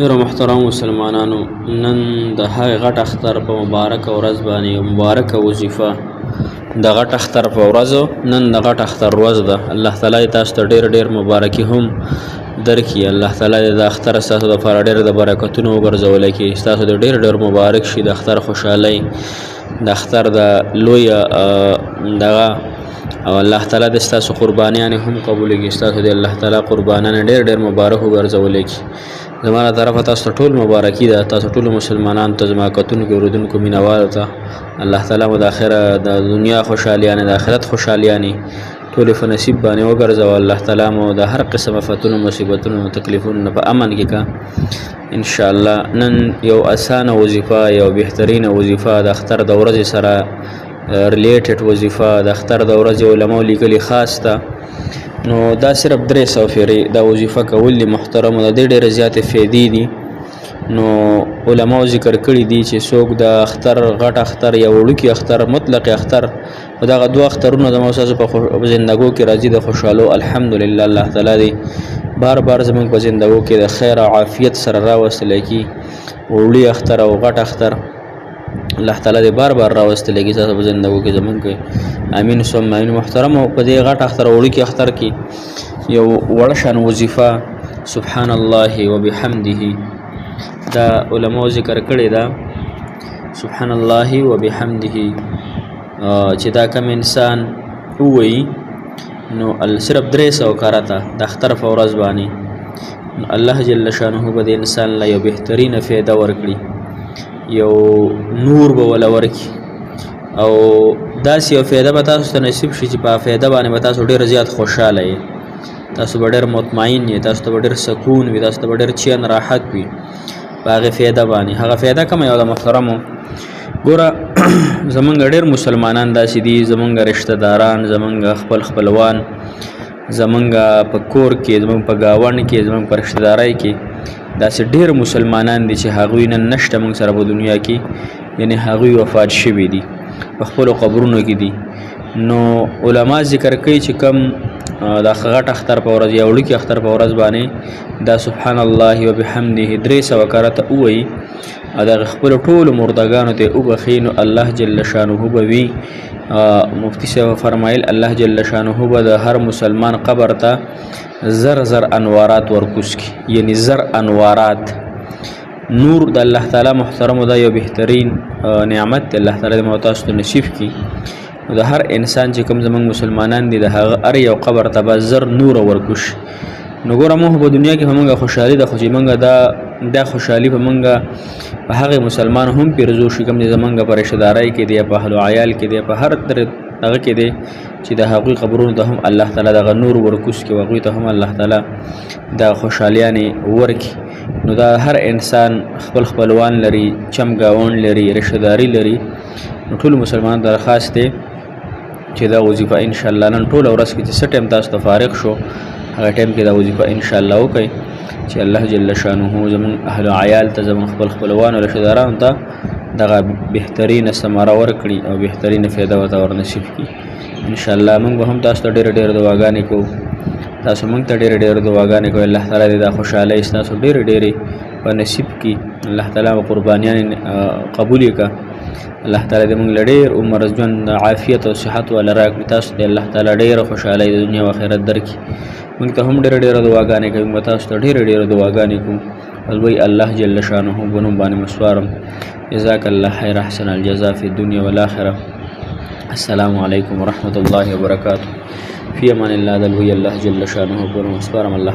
ډیرو محترم مسلمانانو، نن د هغه غټ اختر په مبارک ورځ باندې یو مبارکه وظیفه د غټ اختر په ورځ نن د غټ اختر ورځ ده. الله تعالی تاسو ته ډیر مبارکي هم درکړي. الله تعالی د اختر تاسو د لپاره ډیر د برکتونو وګرځولای کی. تاسو د ډیر مبارک شي د اختر خوشحالي، د اختر د لوی دغه او الله تعالی د تاسو قربانیان هم قبول کړي. تاسو د الله تعالی قربانان ډیر مبارک وګرځولای کی. زمانه طرفه تاسو ټول مبارکي ده. تاسو ټول مسلمانان ته زما کتونکو اوریدونکو مینوال ته الله تعالی مو د اخره د دنیا خوشحالیانه د آخرت خوشحالیانه ټول په نصیب باندې وګرځو. الله تعالی مو د هر قسم فتونو مصیبتونو تکلیفونو په امن کې کا ان شاء الله. نن یو اسانه وظیفه، یو بهترینه وظیفه د اختر د ورځې سره ریلیټډ وظیفه د اختر د ورځې علماء لیکلي خاص ته. نو دا صرف 300 فیری دا وظیفه کول دي محترم، د ډېر زیاتې فائدې دي. نو علماء ذکر کړی دي چې څوک د اختر غټ اختر یا وړوکی اختر مطلق اختر او دغه دوه اخترونه د موسسو په زندګو کې راځي د خوشحالو. الحمدلله الله تعالی دی بار زموږ په زندګو کې د خیر او عافیت سره راوستل کی. وړوکی اختر او غټ اختر الله تعالی دې بار راوستل کی تاسو په زندګو کې زموږ کې امين ثم امين. محترم او په دې غټ اختر وړوکی اختر کې یو ورشان وظیفه سبحان الله وبحمده دا علماء ذکر کړی دا سبحان الله وبحمده چې دا کوم انسان وایي نو صرف 300 کارته د اختر په ورځ باندې الله جل شانه به د انسان لا یو بهترینه فایده ورکړي، یو نور به ولا ورکړي او داسې یو فایده به تاسو ته نصیب شي چې په فایده باندې به تاسو ډېر زیات خوشاله یې، تاسو به ډېر مطمئن یې، تاسو ته به ډېر سکون وي، تاسو ته به ډېر چین راحت وي په هغې فایده باندې. هغه فایده کومه یو د محترمو ګوره زمونږ ډېر مسلمانان داسې دي، زمونږ رشته داران، زمونږ خپلوان، زمونږ په کور کې، زمونږ په ګاونډ کې، زمونږ په رشته دارۍ کې داسې ډېر مسلمانان دي چې هغوی نن نشته موږ سره په دنیا کې، یعنی هغوی وفات شوي دي، په خپلو قبرونو کې دي. نو علما ذکر کوي چې کم د غټ اختر په ورځ یا وړوکي اختر په ورځ باندې دا سبحان الله وبحمده 300 کرته ووایي او د خپلو ټولو مردګانو ته وبخي نو الله جل شانه به وي. مفتی صاحب فرمایل الله جل شانه به د هر مسلمان قبر ته زر انوارات ورکوس کی، یعنی زر انوارات نور د الله تعالی محترم دا یو بهترین نعمت الله تعالی د تاسو ته نصیب کی. د هر انسان چې کوم زمونږ مسلمانان دي د هغه هر یو قبر ته به زر نور ورکوش. نو ګوره موږ په دنیا کې همغه خوشحالي ده، خو چې موږ دا خوشحالي په موږ په هغه مسلمان هم پیرزو شي کوم چې زمونږ په رشته دارۍ کې دی، په اهل عیال کې دی، په هر هغه کې دی چې د هغوی قبرونو ته هم الله تعالی دغه نور ورکوس کې، هغوی ته هم الله تعالی د خوشحالیانې ورکړي. نو دا هر انسان خپلوان لري، چم ګاونډ لري، رشته داري لري. نو ټول مسلمانان درخواست دی چې دا وظیفه ان شاء الله نن ټول ورځ کې چې څه ټایم تاسو ته فارغ شو هغه ټایم کې دا وظیفه ان شاء الله وکړئ چې الله جل شانه زمون اهل عیال ته، زمون خپلوان او رشته دارانو ته دغه بهترینه ثمره ورکړي او بهترینه فایده ورته ورنصیب کړي. ان شاء الله موږ به هم تاسو ته ډېر دعاګانې کوو، تاسو موږ ته ډېر دعاګانې کوئ. الله تعالی دې دا خوشحالۍ تاسو ډېرې په نصیب کړي. الله تعالی قربانیان قبول کړي. الله تعالی دې موږ له ډېر عمر ژوند عافیت او صحت ولا راکړي. تاسو ته الله تعالی ډېره خوشحالۍ د دنیا او آخرت درکړي. موږ ته هم ډېر دعاګانې کوي، موږ تاسو ته ډېر دعاګانې کوو. الوی الله جل شانه بنوم باندې مسوارم. جزاک الله خیر، احسن الجزاء فی الدنیا والآخرة. السلام علیکم ورحمۃ اللہ وبرکاتہ. فی امان الله. الوی الله جل شانه بنوم مسوارم. الله